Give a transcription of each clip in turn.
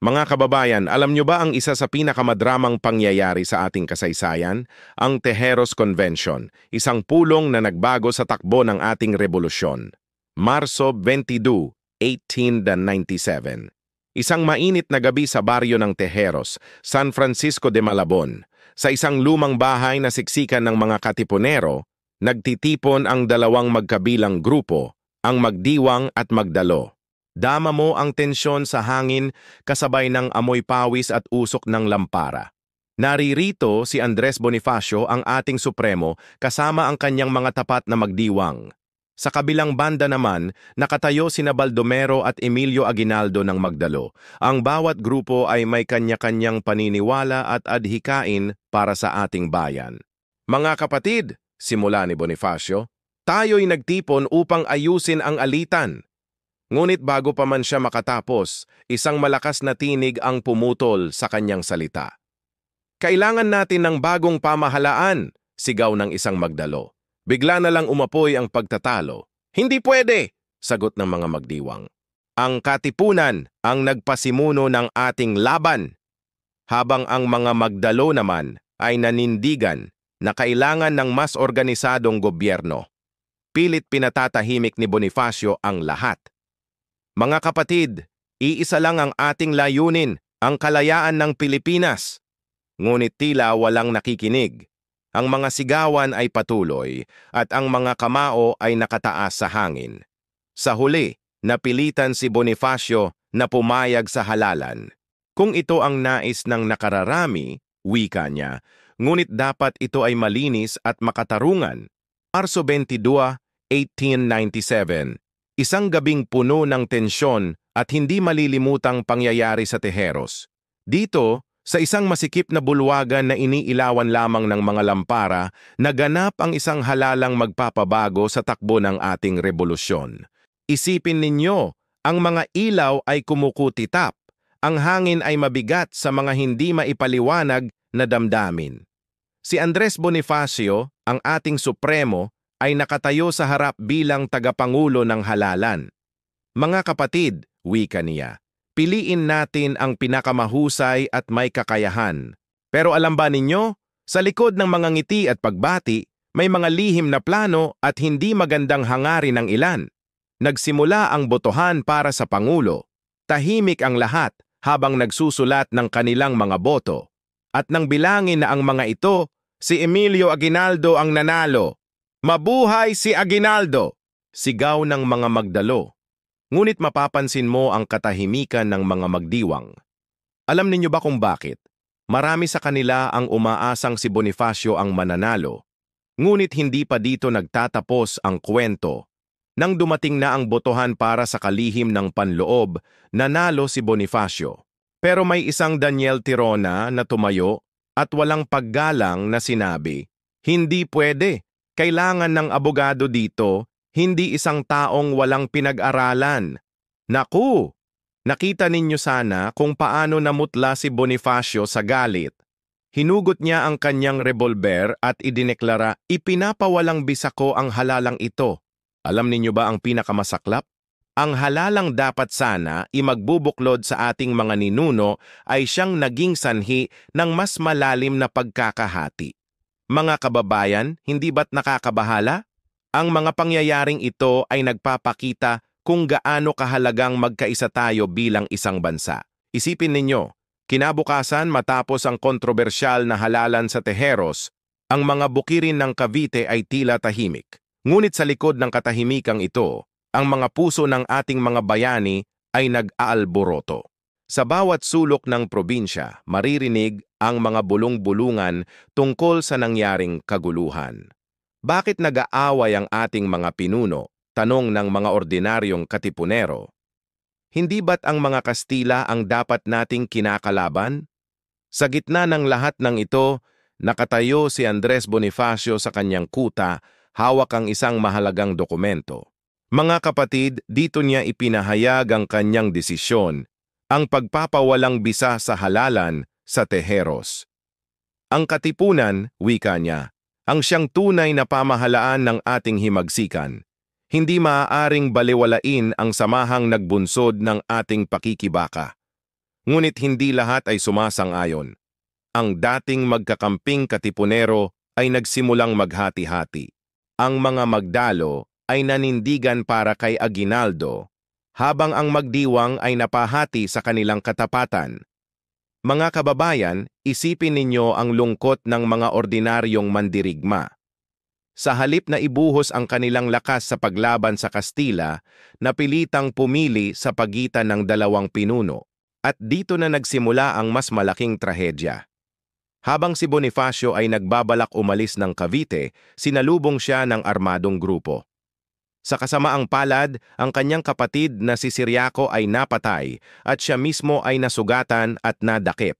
Mga kababayan, alam nyo ba ang isa sa pinakamadramang pangyayari sa ating kasaysayan? Ang Tejeros Convention, isang pulong na nagbago sa takbo ng ating revolusyon. Marso 22, 1897. Isang mainit na gabi sa baryo ng Tejeros, San Francisco de Malabon. Sa isang lumang bahay na siksikan ng mga katipunero, nagtitipon ang dalawang magkabilang grupo, ang Magdiwang at Magdalo. Dama mo ang tensyon sa hangin kasabay ng amoy pawis at usok ng lampara. Naririto si Andres Bonifacio, ang ating supremo, kasama ang kanyang mga tapat na magdiwang. Sa kabilang banda naman, nakatayo sina Baldomero at Emilio Aguinaldo ng Magdalo. Ang bawat grupo ay may kanya-kanyang paniniwala at adhikain para sa ating bayan. Mga kapatid, simula ni Bonifacio, tayo'y nagtipon upang ayusin ang alitan. Ngunit bago pa man siya makatapos, isang malakas na tinig ang pumutol sa kanyang salita. Kailangan natin ng bagong pamahalaan, sigaw ng isang Magdalo. Bigla na lang umapoy ang pagtatalo. Hindi pwede, sagot ng mga magdiwang. Ang katipunan ang nagpasimuno ng ating laban. Habang ang mga Magdalo naman ay nanindigan na kailangan ng mas organisadong gobyerno. Pilit pinatatahimik ni Bonifacio ang lahat. Mga kapatid, iisa lang ang ating layunin, ang kalayaan ng Pilipinas. Ngunit tila walang nakikinig. Ang mga sigawan ay patuloy at ang mga kamao ay nakataas sa hangin. Sa huli, napilitan si Bonifacio na pumayag sa halalan. Kung ito ang nais ng nakararami, wika niya, ngunit dapat ito ay malinis at makatarungan. Marso 22, 1897. Isang gabing puno ng tensyon at hindi malilimutang pangyayari sa Tejeros. Dito, sa isang masikip na bulwagan na iniilawan lamang ng mga lampara, naganap ang isang halalang magpapabago sa takbo ng ating revolusyon. Isipin ninyo, ang mga ilaw ay kumukutitap, ang hangin ay mabigat sa mga hindi maipaliwanag na damdamin. Si Andres Bonifacio, ang ating supremo, ay nakatayo sa harap bilang tagapangulo ng halalan. Mga kapatid, wika niya, piliin natin ang pinakamahusay at may kakayahan. Pero alam ba ninyo, sa likod ng mga ngiti at pagbati, may mga lihim na plano at hindi magandang hangarin ng ilan. Nagsimula ang botohan para sa pangulo. Tahimik ang lahat habang nagsusulat ng kanilang mga boto. At nang bilangin na ang mga ito, si Emilio Aguinaldo ang nanalo. Mabuhay si Aguinaldo! Sigaw ng mga Magdalo. Ngunit mapapansin mo ang katahimikan ng mga magdiwang. Alam ninyo ba kung bakit? Marami sa kanila ang umaasang si Bonifacio ang mananalo. Ngunit hindi pa dito nagtatapos ang kwento. Nang dumating na ang botohan para sa kalihim ng panloob, nanalo si Bonifacio. Pero may isang Daniel Tirona na tumayo at walang paggalang na sinabi, "Hindi pwede. Kailangan ng abogado dito, hindi isang taong walang pinag-aralan." Naku! Nakita ninyo sana kung paano namutla si Bonifacio sa galit. Hinugot niya ang kanyang revolver at idineklara, "Ipinapawalang bisa ko ang halalang ito." Alam ninyo ba ang pinakamasaklap? Ang halalang dapat sana imagbubuklod sa ating mga ninuno ay siyang naging sanhi ng mas malalim na pagkakahati. Mga kababayan, hindi ba't nakakabahala? Ang mga pangyayaring ito ay nagpapakita kung gaano kahalagang magkaisa tayo bilang isang bansa. Isipin ninyo, kinabukasan matapos ang kontrobersyal na halalan sa Tejeros, ang mga bukirin ng Cavite ay tila tahimik. Ngunit sa likod ng katahimikang ito, ang mga puso ng ating mga bayani ay nag-aalboroto. Sa bawat sulok ng probinsya, maririnig ang mga bulong-bulungan tungkol sa nangyaring kaguluhan. Bakit nag-aaway ang ating mga pinuno? Tanong ng mga ordinaryong katipunero. Hindi ba't ang mga Kastila ang dapat nating kinakalaban? Sa gitna ng lahat ng ito, nakatayo si Andres Bonifacio sa kanyang kuta, hawak ang isang mahalagang dokumento. Mga kapatid, dito niya ipinahayag ang kanyang desisyon, ang pagpapawalang bisa sa halalan sa Tejeros. Ang katipunan, wika niya, ang siyang tunay na pamahalaan ng ating himagsikan. Hindi maaaring baliwalain ang samahang nagbunsod ng ating pakikibaka. Ngunit hindi lahat ay sumasang-ayon. Ang dating magkakamping Katipunero ay nagsimulang maghati-hati. Ang mga Magdalo ay nanindigan para kay Aguinaldo, habang ang Magdiwang ay napahati sa kanilang katapatan. Mga kababayan, isipin ninyo ang lungkot ng mga ordinaryong mandirigma. Sa halip na ibuhos ang kanilang lakas sa paglaban sa Kastila, napilitang pumili sa pagitan ng dalawang pinuno. At dito na nagsimula ang mas malaking trahedya. Habang si Bonifacio ay nagbabalak umalis ng Cavite, sinalubong siya ng armadong grupo. Sa kasamaang palad, ang kanyang kapatid na si Ciriaco ay napatay at siya mismo ay nasugatan at nadakip.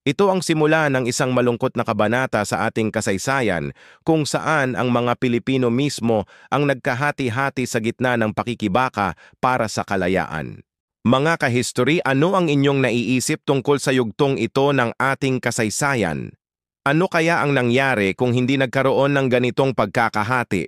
Ito ang simula ng isang malungkot na kabanata sa ating kasaysayan kung saan ang mga Pilipino mismo ang nagkahati-hati sa gitna ng pakikibaka para sa kalayaan. Mga kahistory, ano ang inyong naiisip tungkol sa yugtong ito ng ating kasaysayan? Ano kaya ang nangyari kung hindi nagkaroon ng ganitong pagkakahati?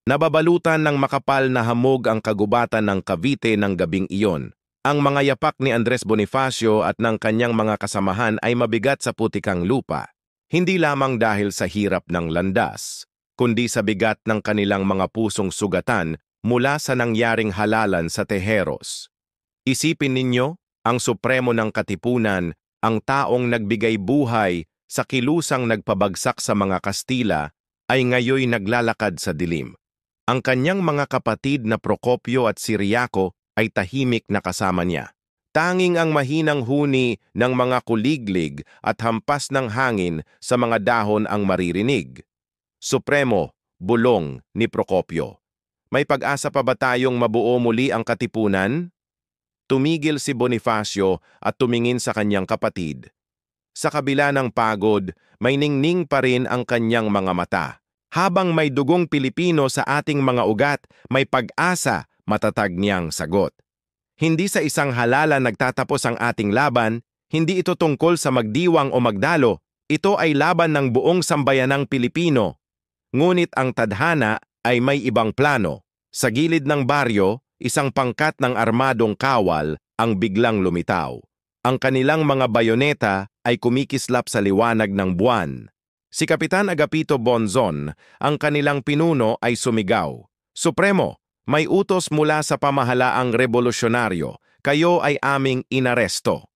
Nababalutan ng makapal na hamog ang kagubatan ng Cavite ng gabing iyon. Ang mga yapak ni Andres Bonifacio at ng kanyang mga kasamahan ay mabigat sa putikang lupa. Hindi lamang dahil sa hirap ng landas, kundi sa bigat ng kanilang mga pusong sugatan mula sa nangyaring halalan sa Tejeros. Isipin ninyo, ang supremo ng Katipunan, ang taong nagbigay buhay sa kilusang nagpabagsak sa mga Kastila, ay ngayoy naglalakad sa dilim. Ang kanyang mga kapatid na Procopio at Ciriaco ay tahimik na kasama niya. Tanging ang mahinang huni ng mga kuliglig at hampas ng hangin sa mga dahon ang maririnig. Supremo, bulong ni Procopio. May pag-asa pa ba tayong mabuo muli ang Katipunan? Tumigil si Bonifacio at tumingin sa kanyang kapatid. Sa kabila ng pagod, may ningning pa rin ang kanyang mga mata. Habang may dugong Pilipino sa ating mga ugat, may pag-asa, matatag niyang sagot. Hindi sa isang halalan nagtatapos ang ating laban, hindi ito tungkol sa Magdiwang o Magdalo, ito ay laban ng buong sambayanang Pilipino. Ngunit ang tadhana ay may ibang plano. Sa gilid ng baryo, isang pangkat ng armadong kawal ang biglang lumitaw. Ang kanilang mga bayoneta ay kumikislap sa liwanag ng buwan. Si Kapitan Agapito Bonzon, ang kanilang pinuno, ay sumigaw, "Supremo, may utos mula sa pamahalaang revolusyonaryo. Kayo ay aming inaresto."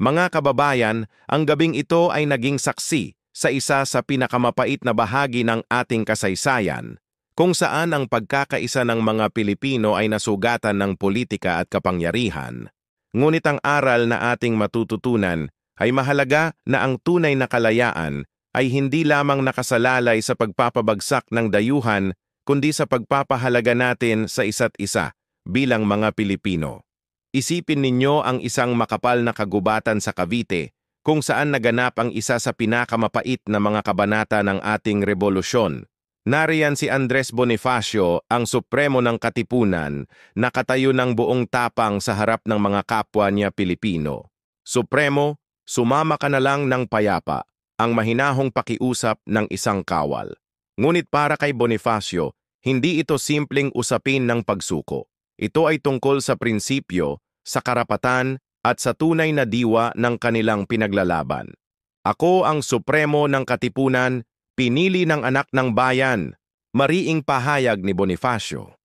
Mga kababayan, ang gabing ito ay naging saksi sa isa sa pinakamapait na bahagi ng ating kasaysayan, kung saan ang pagkakaisa ng mga Pilipino ay nasugatan ng politika at kapangyarihan. Ngunit ang aral na ating matututunan ay mahalaga na ang tunay na kalayaan ay hindi lamang nakasalalay sa pagpapabagsak ng dayuhan, kundi sa pagpapahalaga natin sa isa't isa bilang mga Pilipino. Isipin ninyo ang isang makapal na kagubatan sa Cavite, kung saan naganap ang isa sa pinakamapait na mga kabanata ng ating rebolusyon. Nariyan si Andres Bonifacio, ang supremo ng Katipunan, nakatayo ng buong tapang sa harap ng mga kapwa niya Pilipino. "Supremo, sumama ka na lang ng payapa," ang mahinahong pakiusap ng isang kawal. Ngunit para kay Bonifacio, hindi ito simpleng usapin ng pagsuko. Ito ay tungkol sa prinsipyo, sa karapatan, at sa tunay na diwa ng kanilang pinaglalaban. "Ako ang supremo ng Katipunan, pinili ng anak ng bayan," mariing pahayag ni Bonifacio.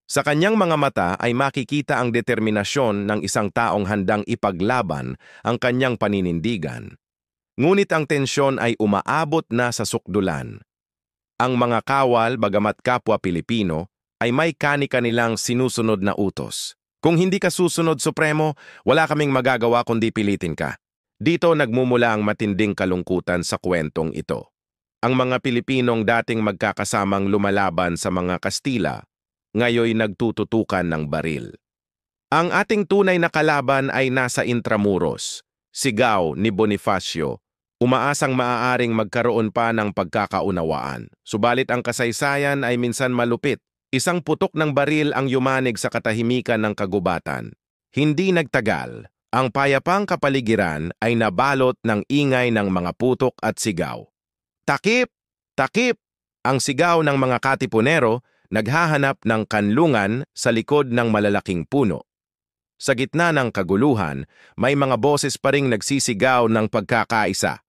Sa kanyang mga mata ay makikita ang determinasyon ng isang taong handang ipaglaban ang kanyang paninindigan. Ngunit ang tensyon ay umaabot na sa sukdulan. Ang mga kawal, bagamat kapwa Pilipino, ay may kani-kanilang sinusunod na utos. "Kung hindi ka susunod, Supremo, wala kaming magagawa kundi pilitin ka." Dito nagmumula ang matinding kalungkutan sa kwentong ito. Ang mga Pilipinong dating magkakasamang lumalaban sa mga Kastila, ngayoy nagtututukan ng baril. Ang ating tunay na kalaban ay nasa Intramuros, sigaw ni Bonifacio. Umaasang maaaring magkaroon pa ng pagkakaunawaan. Subalit ang kasaysayan ay minsan malupit. Isang putok ng baril ang yumanig sa katahimikan ng kagubatan. Hindi nagtagal, ang payapang kapaligiran ay nabalot ng ingay ng mga putok at sigaw. "Takip! Takip!" Ang sigaw ng mga Katipunero naghahanap ng kanlungan sa likod ng malalaking puno. Sa gitna ng kaguluhan, may mga boses pa ring nagsisigaw ng pagkakaisa.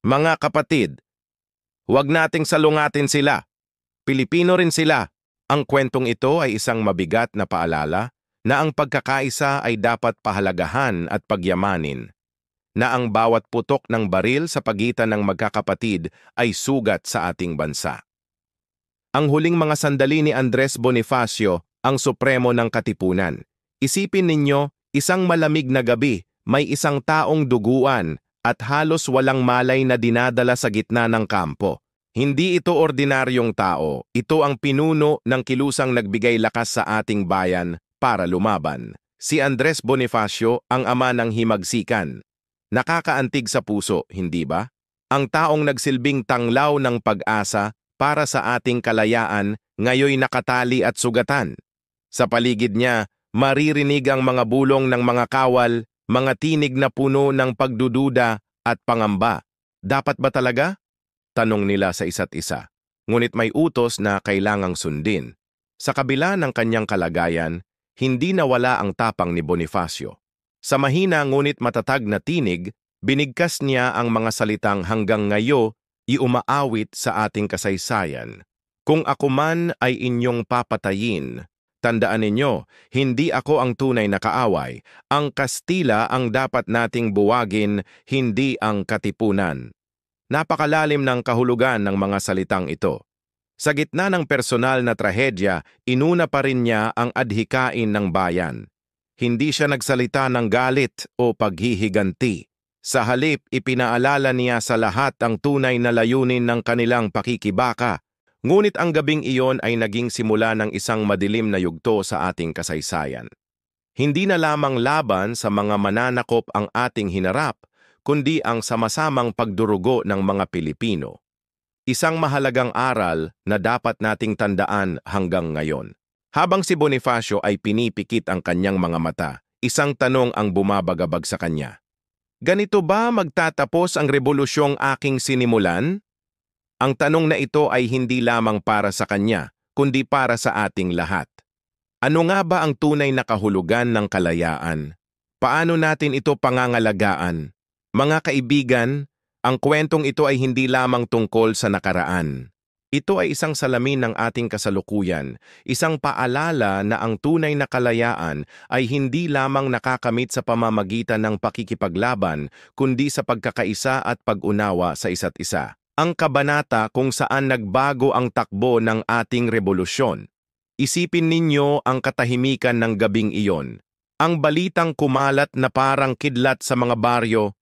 Mga kapatid, huwag nating salungatin sila. Pilipino rin sila. Ang kwentong ito ay isang mabigat na paalala na ang pagkakaisa ay dapat pahalagahan at pagyamanin, na ang bawat putok ng baril sa pagitan ng magkakapatid ay sugat sa ating bansa. Ang huling mga sandali ni Andres Bonifacio, ang supremo ng Katipunan. Isipin ninyo, isang malamig na gabi, may isang taong duguan at halos walang malay na dinadala sa gitna ng kampo. Hindi ito ordinaryong tao, ito ang pinuno ng kilusang nagbigay lakas sa ating bayan para lumaban. Si Andres Bonifacio ang ama ng himagsikan. Nakakaantig sa puso, hindi ba? Ang taong nagsilbing tanglaw ng pag-asa para sa ating kalayaan, ngayoy nakatali at sugatan. Sa paligid niya, maririnig ang mga bulong ng mga kawal, mga tinig na puno ng pagdududa at pangamba. Dapat ba talaga? Tanong nila sa isa't isa. Ngunit may utos na kailangang sundin. Sa kabila ng kanyang kalagayan, hindi nawala ang tapang ni Bonifacio. Sa mahina ngunit matatag na tinig, binigkas niya ang mga salitang hanggang ngayo iumaawit sa ating kasaysayan. Kung ako man ay inyong papatayin, tandaan ninyo, hindi ako ang tunay na kaaway. Ang Kastila ang dapat nating buwagin, hindi ang Katipunan. Napakalalim ng kahulugan ng mga salitang ito. Sa gitna ng personal na trahedya, inuna pa rin niya ang adhikain ng bayan. Hindi siya nagsalita ng galit o paghihiganti. Sa halip, ipinaalala niya sa lahat ang tunay na layunin ng kanilang pakikibaka. Ngunit ang gabing iyon ay naging simula ng isang madilim na yugto sa ating kasaysayan. Hindi na lamang laban sa mga mananakop ang ating hinarap, kundi ang sama-samang pagdurugo ng mga Pilipino. Isang mahalagang aral na dapat nating tandaan hanggang ngayon. Habang si Bonifacio ay pinipikit ang kanyang mga mata, isang tanong ang bumabagabag sa kanya. Ganito ba magtatapos ang rebolusyong aking sinimulan? Ang tanong na ito ay hindi lamang para sa kanya, kundi para sa ating lahat. Ano nga ba ang tunay na kahulugan ng kalayaan? Paano natin ito pangangalagaan? Mga kaibigan, ang kwentong ito ay hindi lamang tungkol sa nakaraan. Ito ay isang salamin ng ating kasalukuyan, isang paalala na ang tunay na kalayaan ay hindi lamang nakakamit sa pamamagitan ng pakikipaglaban, kundi sa pagkakaisa at pag-unawa sa isa't isa. Ang kabanata kung saan nagbago ang takbo ng ating rebolusyon. Isipin ninyo ang katahimikan ng gabing iyon. Ang balitang kumalat na parang kidlat sa mga baryo.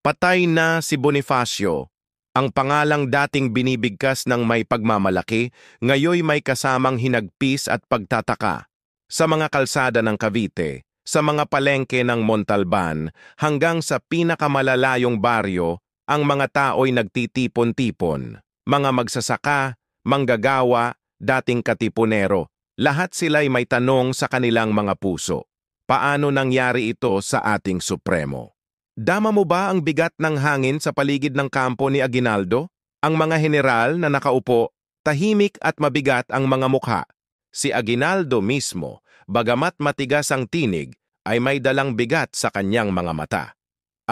Patay na si Bonifacio. Ang pangalang dating binibigkas ng may pagmamalaki, ngayoy may kasamang hinagpis at pagtataka. Sa mga kalsada ng Cavite, sa mga palengke ng Montalban, hanggang sa pinakamalalayong baryo, ang mga tao'y nagtitipon-tipon. Mga magsasaka, manggagawa, dating katipunero, lahat sila'y may tanong sa kanilang mga puso. Paano nangyari ito sa ating Supremo? Dama mo ba ang bigat ng hangin sa paligid ng kampo ni Aguinaldo? Ang mga general na nakaupo, tahimik at mabigat ang mga mukha. Si Aguinaldo mismo, bagamat matigas ang tinig, ay may dalang bigat sa kanyang mga mata.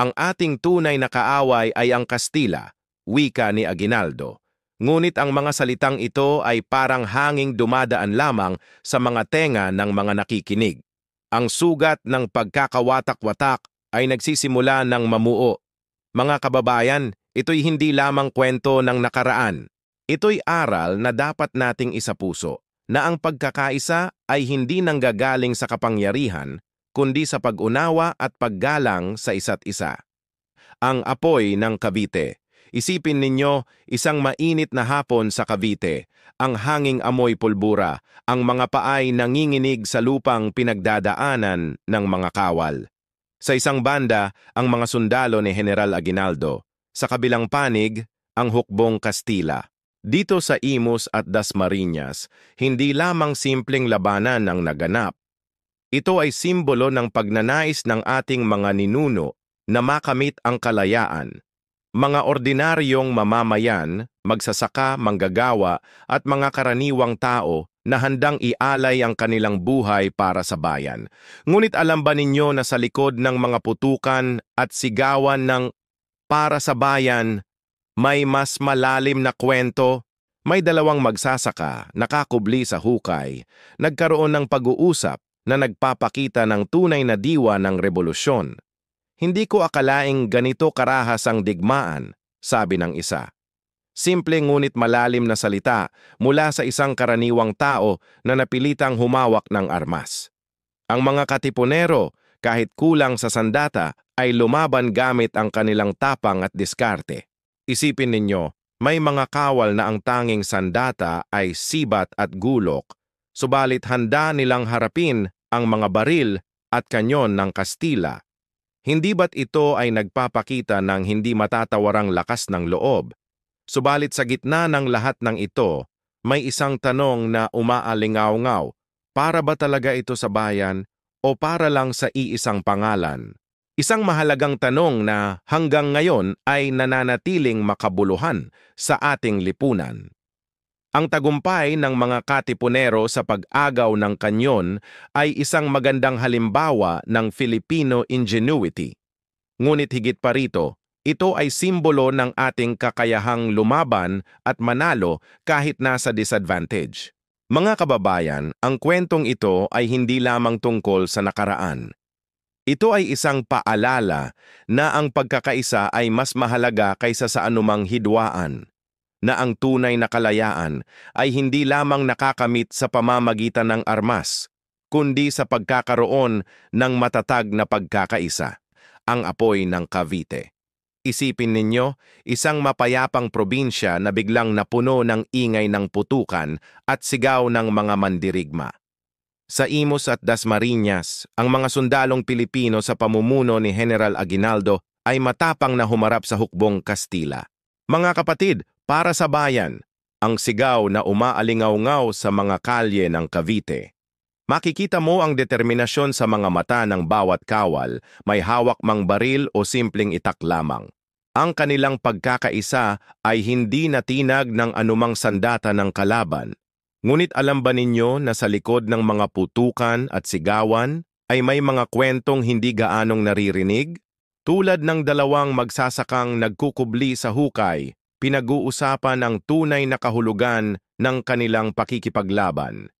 Ang ating tunay na kaaway ay ang Kastila, wika ni Aguinaldo. Ngunit ang mga salitang ito ay parang hanging dumadaan lamang sa mga tenga ng mga nakikinig. Ang sugat ng pagkakawatak-watak ay nagsisimula ng mamuo. Mga kababayan, ito'y hindi lamang kwento ng nakaraan. Ito'y aral na dapat nating isapuso, na ang pagkakaisa ay hindi nanggagaling sa kapangyarihan, kundi sa pag-unawa at paggalang sa isa't isa. Ang apoy ng Cavite. Isipin ninyo, isang mainit na hapon sa Cavite, ang hanging amoy pulbura, ang mga paay nanginginig sa lupang pinagdadaanan ng mga kawal. Sa isang banda, ang mga sundalo ni General Aguinaldo. Sa kabilang panig, ang hukbong Kastila. Dito sa Imus at Dasmariñas, hindi lamang simpleng labanan ang naganap. Ito ay simbolo ng pagnanais ng ating mga ninuno na makamit ang kalayaan. Mga ordinaryong mamamayan, magsasaka, manggagawa at mga karaniwang tao na handang ialay ang kanilang buhay para sa bayan. Ngunit alam ba ninyo na sa likod ng mga putukan at sigawan ng para sa bayan, may mas malalim na kwento? May dalawang magsasaka, nakakubli sa hukay, nagkaroon ng pag-uusap na nagpapakita ng tunay na diwa ng rebolusyon. Hindi ko akalaing ganito karahas ang digmaan, sabi ng isa. Simple ngunit malalim na salita mula sa isang karaniwang tao na napilitang humawak ng armas. Ang mga katipunero, kahit kulang sa sandata, ay lumaban gamit ang kanilang tapang at diskarte. Isipin ninyo, may mga kawal na ang tanging sandata ay sibat at gulok, subalit handa nilang harapin ang mga baril at kanyon ng Kastila. Hindi ba't ito ay nagpapakita ng hindi matatawarang lakas ng loob? Subalit sa gitna ng lahat ng ito, may isang tanong na umaalingaw-ngaw. Para ba talaga ito sa bayan o para lang sa iisang pangalan? Isang mahalagang tanong na hanggang ngayon ay nananatiling makabuluhan sa ating lipunan. Ang tagumpay ng mga katipunero sa pag-agaw ng kanyon ay isang magandang halimbawa ng Filipino ingenuity. Ngunit higit pa rito, ito ay simbolo ng ating kakayahang lumaban at manalo kahit nasa disadvantage. Mga kababayan, ang kwentong ito ay hindi lamang tungkol sa nakaraan. Ito ay isang paalala na ang pagkakaisa ay mas mahalaga kaysa sa anumang hidwaan, na ang tunay na kalayaan ay hindi lamang nakakamit sa pamamagitan ng armas, kundi sa pagkakaroon ng matatag na pagkakaisa, ang apoy ng Cavite. Isipin ninyo, isang mapayapang probinsya na biglang napuno ng ingay ng putukan at sigaw ng mga mandirigma. Sa Imus at Dasmariñas, ang mga sundalong Pilipino sa pamumuno ni General Aguinaldo ay matapang na humarap sa hukbong Kastila. Mga kapatid, para sa bayan, ang sigaw na umaalingaw-ngaw sa mga kalye ng Cavite. Makikita mo ang determinasyon sa mga mata ng bawat kawal, may hawak mang baril o simpleng itak lamang. Ang kanilang pagkakaisa ay hindi natinag ng anumang sandata ng kalaban. Ngunit alam ba ninyo na sa likod ng mga putukan at sigawan ay may mga kwentong hindi gaanong naririnig? Tulad ng dalawang magsasakang nagkukubli sa hukay, pinag-uusapan ang tunay na kahulugan ng kanilang pakikipaglaban.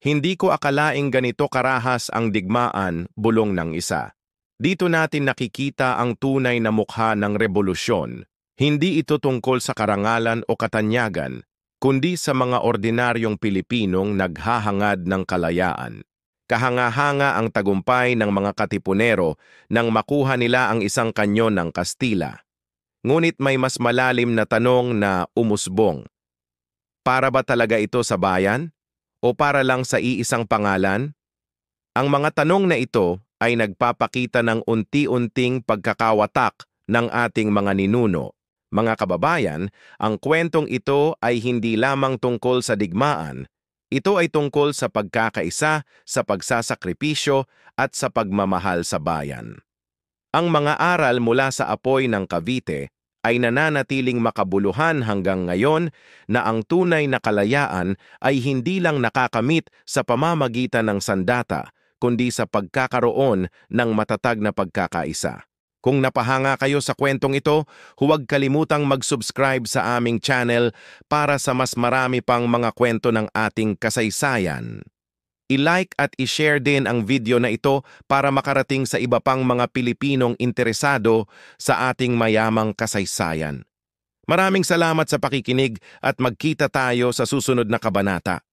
Hindi ko akalaing ganito karahas ang digmaan, bulong ng isa. Dito natin nakikita ang tunay na mukha ng rebolusyon. Hindi ito tungkol sa karangalan o katanyagan, kundi sa mga ordinaryong Pilipinong naghahangad ng kalayaan. Kahanga-hanga ang tagumpay ng mga katipunero nang makuha nila ang isang kanyon ng Kastila. Ngunit may mas malalim na tanong na umusbong. Para ba talaga ito sa bayan? O para lang sa iisang pangalan? Ang mga tanong na ito ay nagpapakita ng unti-unting pagkakawatak ng ating mga ninuno. Mga kababayan, ang kwentong ito ay hindi lamang tungkol sa digmaan. Ito ay tungkol sa pagkakaisa, sa pagsasakripisyo at sa pagmamahal sa bayan. Ang mga aral mula sa apoy ng Cavite ay nananatiling makabuluhan hanggang ngayon na ang tunay na kalayaan ay hindi lang nakakamit sa pamamagitan ng sandata, kundi sa pagkakaroon ng matatag na pagkakaisa. Kung napahanga kayo sa kwentong ito, huwag kalimutang mag-subscribe sa aming channel para sa mas marami pang mga kwento ng ating kasaysayan. I-like at i-share din ang video na ito para makarating sa iba pang mga Pilipinong interesado sa ating mayamang kasaysayan. Maraming salamat sa pakikinig at magkita tayo sa susunod na kabanata.